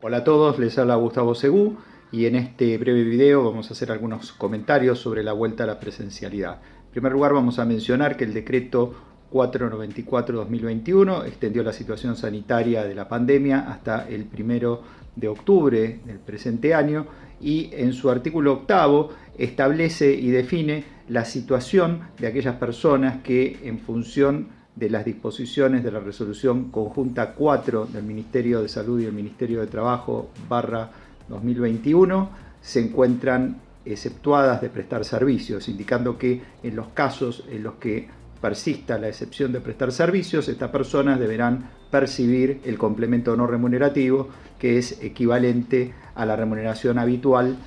Hola a todos, les habla Gustavo Segú y en este breve video vamos a hacer algunos comentarios sobre la vuelta a la presencialidad. En primer lugar vamos a mencionar que el decreto 494-2021 extendió la situación sanitaria de la pandemia hasta el 1 de octubre del presente año y en su artículo octavo establece y define la situación de aquellas personas que en función de las disposiciones de la resolución conjunta 4 del Ministerio de Salud y el Ministerio de Trabajo /2021 se encuentran exceptuadas de prestar servicios, indicando que en los casos en los que persista la excepción de prestar servicios, estas personas deberán percibir el complemento no remunerativo, que es equivalente a la remuneración habitual,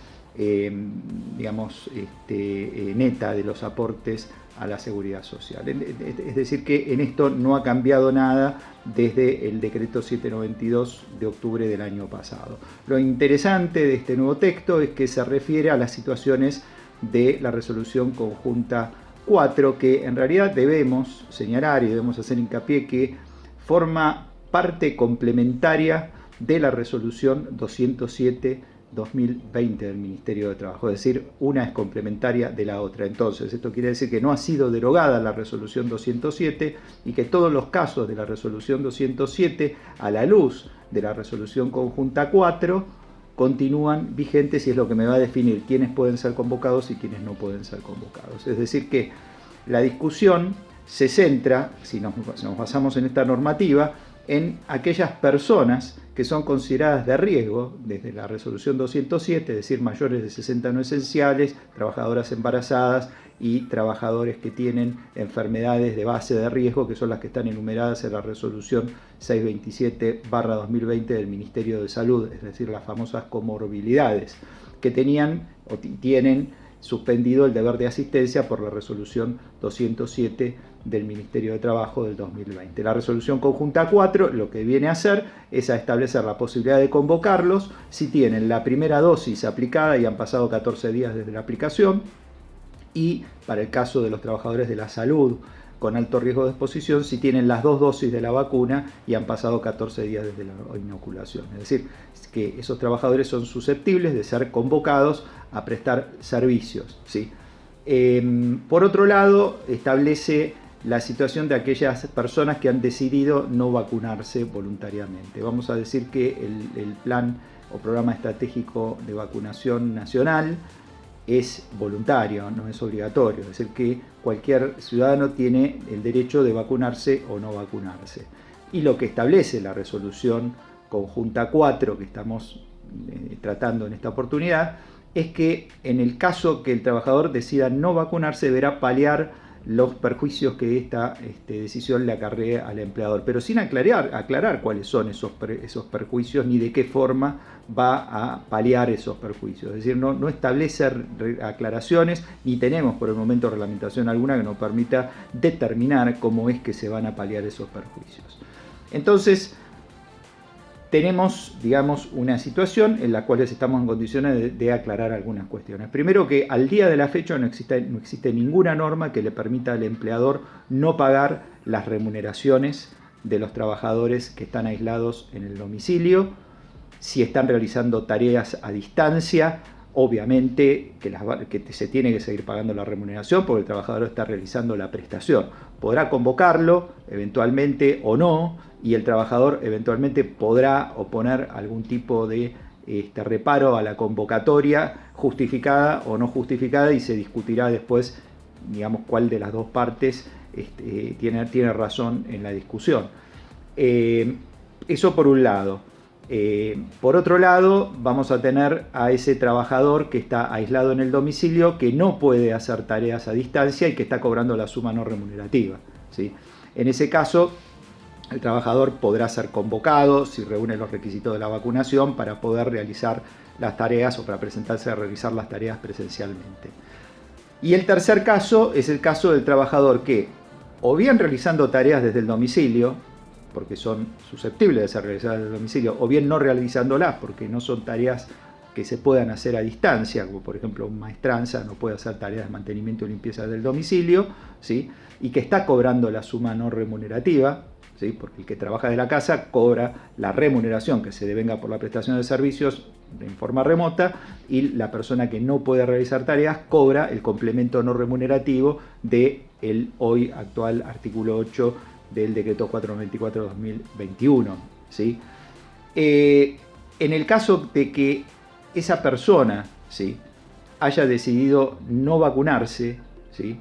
neta de los aportes a la seguridad social. Es decir, que en esto no ha cambiado nada desde el decreto 792 de octubre del año pasado. Lo interesante de este nuevo texto es que se refiere a las situaciones de la resolución conjunta 4, que en realidad debemos señalar y debemos hacer hincapié que forma parte complementaria de la resolución 207/2020 del Ministerio de Trabajo, es decir, una es complementaria de la otra. Entonces, esto quiere decir que no ha sido derogada la resolución 207 y que todos los casos de la resolución 207, a la luz de la resolución conjunta 4, continúan vigentes y es lo que me va a definir quiénes pueden ser convocados y quiénes no pueden ser convocados. Es decir, que la discusión se centra, si nos basamos en esta normativa, en aquellas personas que son consideradas de riesgo desde la resolución 207, es decir, mayores de 60 no esenciales, trabajadoras embarazadas y trabajadores que tienen enfermedades de base de riesgo, que son las que están enumeradas en la resolución 627/2020 del Ministerio de Salud, es decir, las famosas comorbilidades, que tenían o tienen suspendido el deber de asistencia por la resolución 207 del Ministerio de Trabajo del 2020. La resolución conjunta 4 lo que viene a hacer es a establecer la posibilidad de convocarlos si tienen la primera dosis aplicada y han pasado 14 días desde la aplicación, y para el caso de los trabajadores de la salud con alto riesgo de exposición, si tienen las 2 dosis de la vacuna y han pasado 14 días desde la inoculación. Es decir, que esos trabajadores son susceptibles de ser convocados a prestar servicios, ¿sí? Por otro lado, establece la situación de aquellas personas que han decidido no vacunarse voluntariamente. Vamos a decir que el plan o programa estratégico de vacunación nacional es voluntario, no es obligatorio, es decir, que cualquier ciudadano tiene el derecho de vacunarse o no vacunarse. Y lo que establece la resolución conjunta 4 que estamos tratando en esta oportunidad es que en el caso que el trabajador decida no vacunarse deberá paliar los perjuicios que esta decisión le acarree al empleador, pero sin aclarar cuáles son esos perjuicios ni de qué forma va a paliar esos perjuicios. Es decir, no establece aclaraciones ni tenemos por el momento reglamentación alguna que nos permita determinar cómo es que se van a paliar esos perjuicios. Entonces, tenemos, digamos, una situación en la cual estamos en condiciones de aclarar algunas cuestiones. Primero, que al día de la fecha no existe ninguna norma que le permita al empleador no pagar las remuneraciones de los trabajadores que están aislados en el domicilio. Si están realizando tareas a distancia, obviamente que se tiene que seguir pagando la remuneración porque el trabajador está realizando la prestación. Podrá convocarlo eventualmente o no, y el trabajador eventualmente podrá oponer algún tipo de reparo a la convocatoria, justificada o no justificada, y se discutirá después, digamos, cuál de las dos partes tiene razón en la discusión. Eso por un lado. Por otro lado, vamos a tener a ese trabajador que está aislado en el domicilio, que no puede hacer tareas a distancia y que está cobrando la suma no remunerativa, ¿sí? En ese caso, el trabajador podrá ser convocado si reúne los requisitos de la vacunación para poder realizar las tareas o para presentarse a realizar las tareas presencialmente. Y el tercer caso es el caso del trabajador que, o bien realizando tareas desde el domicilio, porque son susceptibles de ser realizadas desde el domicilio, o bien no realizándolas porque no son tareas que se puedan hacer a distancia, como por ejemplo un maestranza no puede hacer tareas de mantenimiento y limpieza del domicilio, ¿sí? Y que está cobrando la suma no remunerativa, ¿sí? Porque el que trabaja de la casa cobra la remuneración que se devenga por la prestación de servicios en forma remota, y la persona que no puede realizar tareas cobra el complemento no remunerativo del hoy actual artículo 8 del decreto 494/2021, ¿sí? En el caso de que esa persona, ¿sí?, haya decidido no vacunarse, ¿sí?,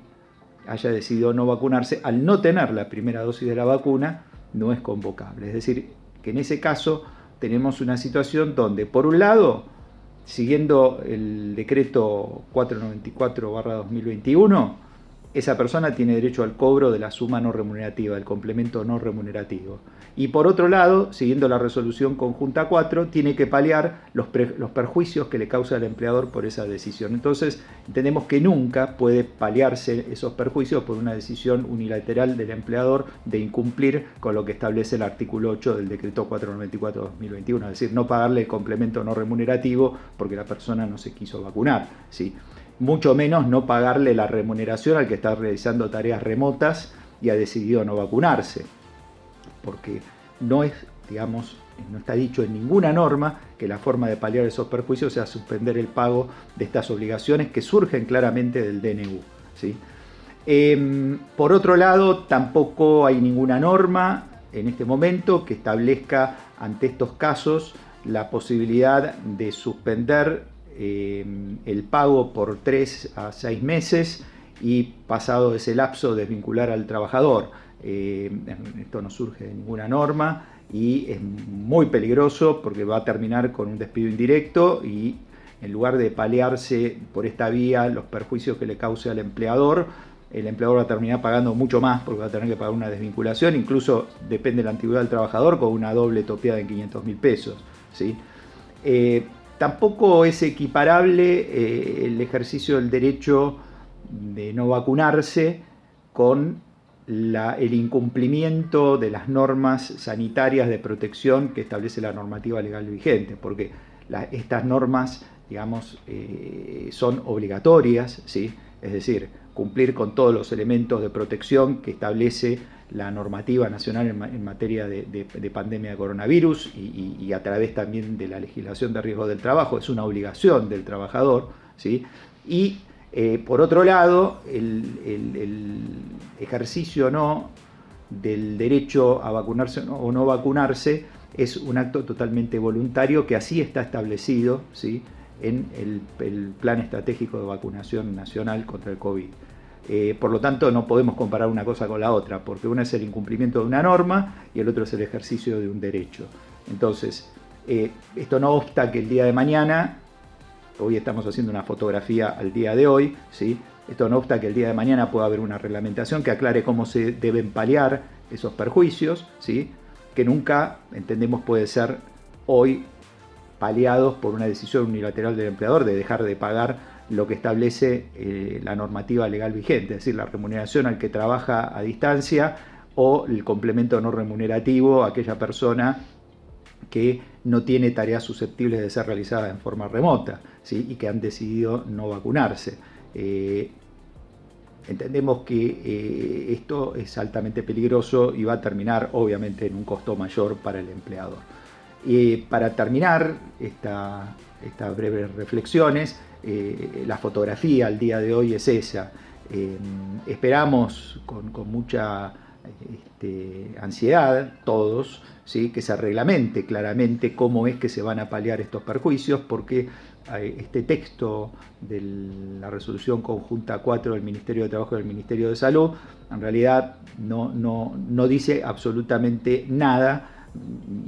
al no tener la primera dosis de la vacuna, no es convocable. Es decir, que en ese caso tenemos una situación donde, por un lado, siguiendo el decreto 494/2021, esa persona tiene derecho al cobro de la suma no remunerativa, del complemento no remunerativo. Y por otro lado, siguiendo la resolución conjunta 4, tiene que paliar los perjuicios que le causa el empleador por esa decisión. Entonces, entendemos que nunca puede paliarse esos perjuicios por una decisión unilateral del empleador de incumplir con lo que establece el artículo 8 del decreto 494/2021, es decir, no pagarle el complemento no remunerativo porque la persona no se quiso vacunar, ¿sí? Mucho menos no pagarle la remuneración al que está realizando tareas remotas y ha decidido no vacunarse, porque no es, digamos, no está dicho en ninguna norma que la forma de paliar esos perjuicios sea suspender el pago de estas obligaciones que surgen claramente del DNU, ¿sí? Por otro lado, tampoco hay ninguna norma en este momento que establezca ante estos casos la posibilidad de suspender el pago por 3 a 6 meses y, pasado ese lapso, desvincular al trabajador. Esto no surge de ninguna norma y es muy peligroso porque va a terminar con un despido indirecto y, en lugar de paliarse por esta vía los perjuicios que le cause al empleador, el empleador va a terminar pagando mucho más porque va a tener que pagar una desvinculación, incluso depende de la antigüedad del trabajador, con una doble topeada en 500.000 pesos, ¿sí? Tampoco es equiparable el ejercicio del derecho de no vacunarse con el incumplimiento de las normas sanitarias de protección que establece la normativa legal vigente, porque estas normas, digamos, son obligatorias, ¿sí? Es decir, cumplir con todos los elementos de protección que establece la normativa nacional en materia de pandemia de coronavirus y a través también de la legislación de riesgo del trabajo. Es una obligación del trabajador, ¿sí? Y por otro lado, el ejercicio no del derecho a vacunarse o no vacunarse es un acto totalmente voluntario que así está establecido, ¿sí?, en el Plan Estratégico de Vacunación Nacional contra el COVID. Por lo tanto, no podemos comparar una cosa con la otra, porque una es el incumplimiento de una norma y el otro es el ejercicio de un derecho. Entonces, esto no obsta que el día de mañana, hoy estamos haciendo una fotografía al día de hoy, ¿sí?, esto no obsta que el día de mañana pueda haber una reglamentación que aclare cómo se deben paliar esos perjuicios, ¿sí?, que nunca, entendemos, puede ser hoy paliados por una decisión unilateral del empleador de dejar de pagar lo que establece la normativa legal vigente, es decir, la remuneración al que trabaja a distancia o el complemento no remunerativo a aquella persona que no tiene tareas susceptibles de ser realizadas en forma remota, ¿sí?, y que han decidido no vacunarse. Entendemos que esto es altamente peligroso y va a terminar, obviamente, en un costo mayor para el empleador. Para terminar estas breves reflexiones, la fotografía al día de hoy es esa. Esperamos con mucha ansiedad todos, ¿sí?, que se reglamente claramente cómo es que se van a paliar estos perjuicios, porque este texto de la resolución conjunta 4 del Ministerio de Trabajo y del Ministerio de Salud en realidad no dice absolutamente nada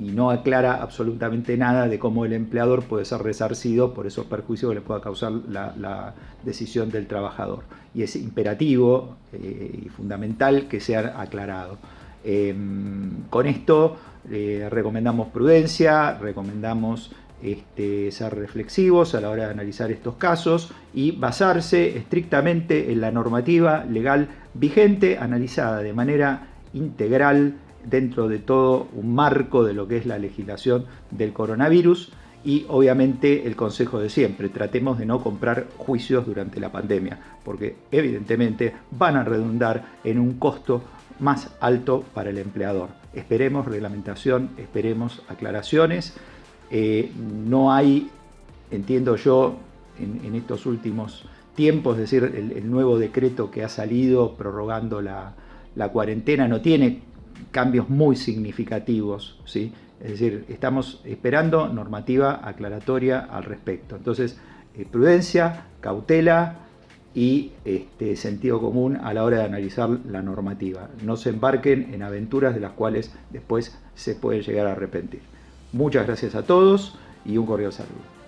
y no aclara absolutamente nada de cómo el empleador puede ser resarcido por esos perjuicios que le pueda causar la decisión del trabajador. Y es imperativo y fundamental que sea aclarado. Con esto recomendamos prudencia, recomendamos ser reflexivos a la hora de analizar estos casos y basarse estrictamente en la normativa legal vigente, analizada de manera integral dentro de todo un marco de lo que es la legislación del coronavirus y, obviamente, el consejo de siempre: tratemos de no comprar juicios durante la pandemia, porque evidentemente van a redundar en un costo más alto para el empleador. Esperemos reglamentación, esperemos aclaraciones. No hay, entiendo yo, en estos últimos tiempos, es decir, el nuevo decreto que ha salido prorrogando la cuarentena no tiene cambios muy significativos, ¿sí? Es decir, estamos esperando normativa aclaratoria al respecto. Entonces, prudencia, cautela y sentido común a la hora de analizar la normativa. No se embarquen en aventuras de las cuales después se pueden llegar a arrepentir. Muchas gracias a todos y un cordial saludo.